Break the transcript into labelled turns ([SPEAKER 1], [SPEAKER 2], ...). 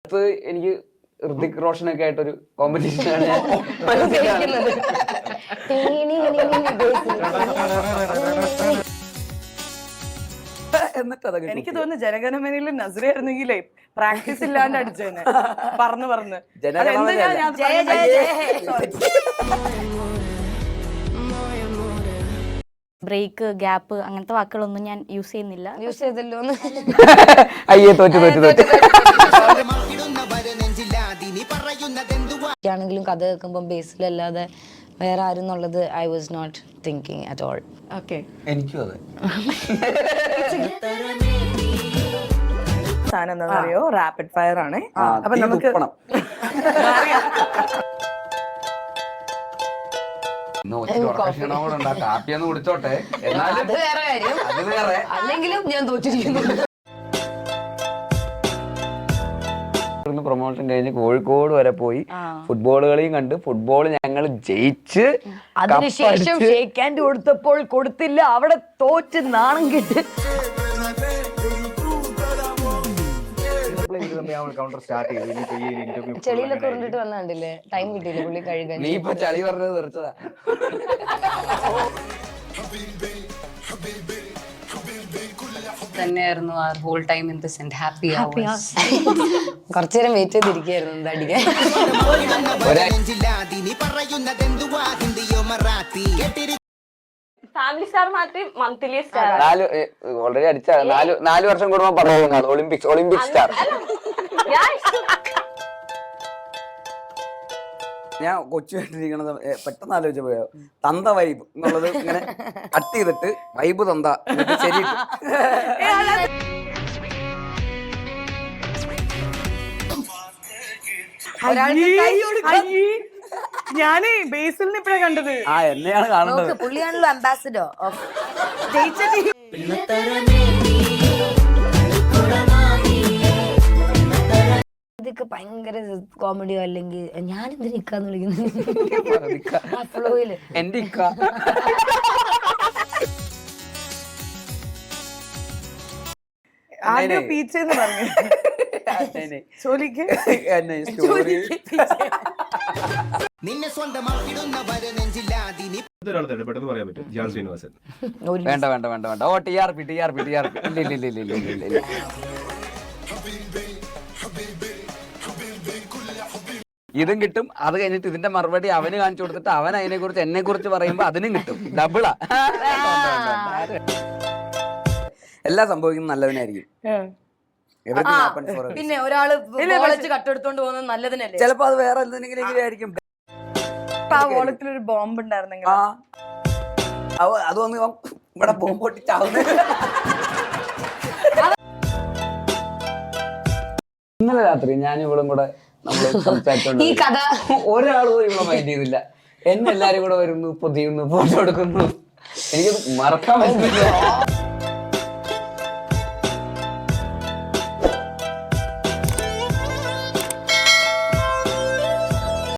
[SPEAKER 1] എനിക്ക് ഋതിക് റോഷനൊക്കെ ആയിട്ടൊരു കോമ്പറ്റീഷനാണ് ഞാൻ
[SPEAKER 2] എനിക്ക് തോന്നുന്നു ജനഗണമനയിൽ നസ്രിയായിരുന്നെങ്കിലേ പ്രാക്ടീസ് ഇല്ലാണ്ട് അടിച്ചേനെ പറഞ്ഞ്
[SPEAKER 3] ബ്രേക്ക് ഗ്യാപ്പ് അങ്ങനത്തെ വാക്കുകളൊന്നും ഞാൻ യൂസ് ചെയ്യുന്നില്ല.
[SPEAKER 4] യൂസ് ചെയ്തല്ലോ
[SPEAKER 1] അയ്യേ തോറ്റു
[SPEAKER 4] ആണെങ്കിലും കഥ കേൾക്കുമ്പോൾ ബേസിലല്ലാതെ വേറെ ആരും എന്നുള്ളത് I was not thinking at all.
[SPEAKER 2] Okay,
[SPEAKER 1] എനിക്കും അതെ.
[SPEAKER 2] സാധനം എന്താണെന്നറിയോ? റാപ്പിഡ് ഫയർ ആണ്. അപ്പൊ നമുക്ക്
[SPEAKER 1] കാപ്പിയൊന്ന് കുടിച്ചോട്ടെ,
[SPEAKER 4] അത് വേറെ കാര്യം.
[SPEAKER 1] അത് വേറെ.
[SPEAKER 4] അല്ലെങ്കിലും ഞാൻ തോറ്റിരിക്കുന്നു.
[SPEAKER 1] പ്രൊമോഷൻ കഴിഞ്ഞ് കോഴിക്കോട് വരെ പോയി ഫുട്ബോൾ കളിയും കണ്ട് ഫുട്ബോൾ ഞങ്ങൾ ജയിച്ച്
[SPEAKER 4] അതിനുശേഷം ഷേക്ക് ഹാൻഡ് കൊടുത്തപ്പോൾ കൊടുത്തില്ല, അവിടെ തോറ്റ് നാണം കിട്ട്. ചെളിയിലൊക്കെ ഉരുണ്ടിട്ട് വന്നില്ലേ, ടൈം കിട്ടിയില്ല പുള്ളി കഴുകാൻ.
[SPEAKER 1] നീ ഇപ്പൊ ചളി പറഞ്ഞത് തീർച്ചതാ.
[SPEAKER 4] തന്നെയായിരുന്നു ആ whole time in this and happy hours. കുറച്ചു നേരം വെയിറ്റ് ചെയ്തിരിക്കുകയായിരുന്നു എന്താ അടിക്കാൻ.
[SPEAKER 3] ഫാമിലി സ്റ്റാർ മാറ്റി മന്ത്ലി സ്റ്റാർ
[SPEAKER 1] ഓൾറെഡി അടിച്ചാണ്. 4 വർഷം കൂടുമ്പോ പറഞ്ഞു ഒളിമ്പിക് സ്റ്റാർ. ഞാൻ കൊച്ചുമായിട്ടിരിക്കണത് പെട്ടെന്ന് ആലോചിച്ച പോയോ, തന്ത വൈബ് എന്നുള്ളത് ഇങ്ങനെ കട്ട് ചെയ്തിട്ട് വൈബ് തന്ത ശരി.
[SPEAKER 2] ഞാനേ ബേസിലിനെ ഇപ്പഴാ കണ്ടത്.
[SPEAKER 1] എന്നെയാണ് കാണുന്നത്.
[SPEAKER 4] പുള്ളിയാണല്ലോ അംബാസിഡർ ഓഫ് ഇതൊക്കെ ഭയങ്കര കോമഡിയോ അല്ലെങ്കിൽ ഞാൻ എന്തിനാ ഇക്കാന്ന് വിളിക്കുന്നത്
[SPEAKER 1] എന്റെ ഇക്ക.
[SPEAKER 2] ആദ്യം പീച്ചെന്ന് പറഞ്ഞു
[SPEAKER 1] വേണ്ട ഓ TRP ഇല്ല. ഇതും കിട്ടും. അത് കഴിഞ്ഞിട്ട് ഇതിന്റെ മറുപടി അവന് കാണിച്ചു കൊടുത്തിട്ട് അവൻ അതിനെ കുറിച്ച് എന്നെ കുറിച്ച് പറയുമ്പോ അതിനും കിട്ടും. ഡബിളാ. എല്ലാം സംഭവിക്കുന്നത് നല്ലതിനായിരിക്കും.
[SPEAKER 4] പിന്നെ ഒരാള് കട്ടെടുത്തോണ്ട് പോകുന്നത് നല്ലതിനല്ലേ.
[SPEAKER 1] ചിലപ്പോ അത് വേറെ എന്തെങ്കിലും ആയിരിക്കും.
[SPEAKER 2] ആ വോളത്തിലൊരു ബോംബ് ഉണ്ടായിരുന്നെങ്കിൽ
[SPEAKER 1] അത് വന്ന് ഇവിടെ ബോംബ് പൊട്ടിച്ചാവുന്ന. ഇന്നലെ രാത്രി ഞാൻ ഇവളും കൂടെ
[SPEAKER 4] ഈ കഥ
[SPEAKER 1] ഒരാൾ പോലും ഇവിടെ മൈൻഡ് ചെയ്തില്ല. എന്നെ എല്ലാരും കൂടെ വരുന്നു, പൊതിയുന്നു, ഫോട്ടോ എടുക്കുന്നു. എനിക്കത് മറക്കാൻ പറ്റില്ല.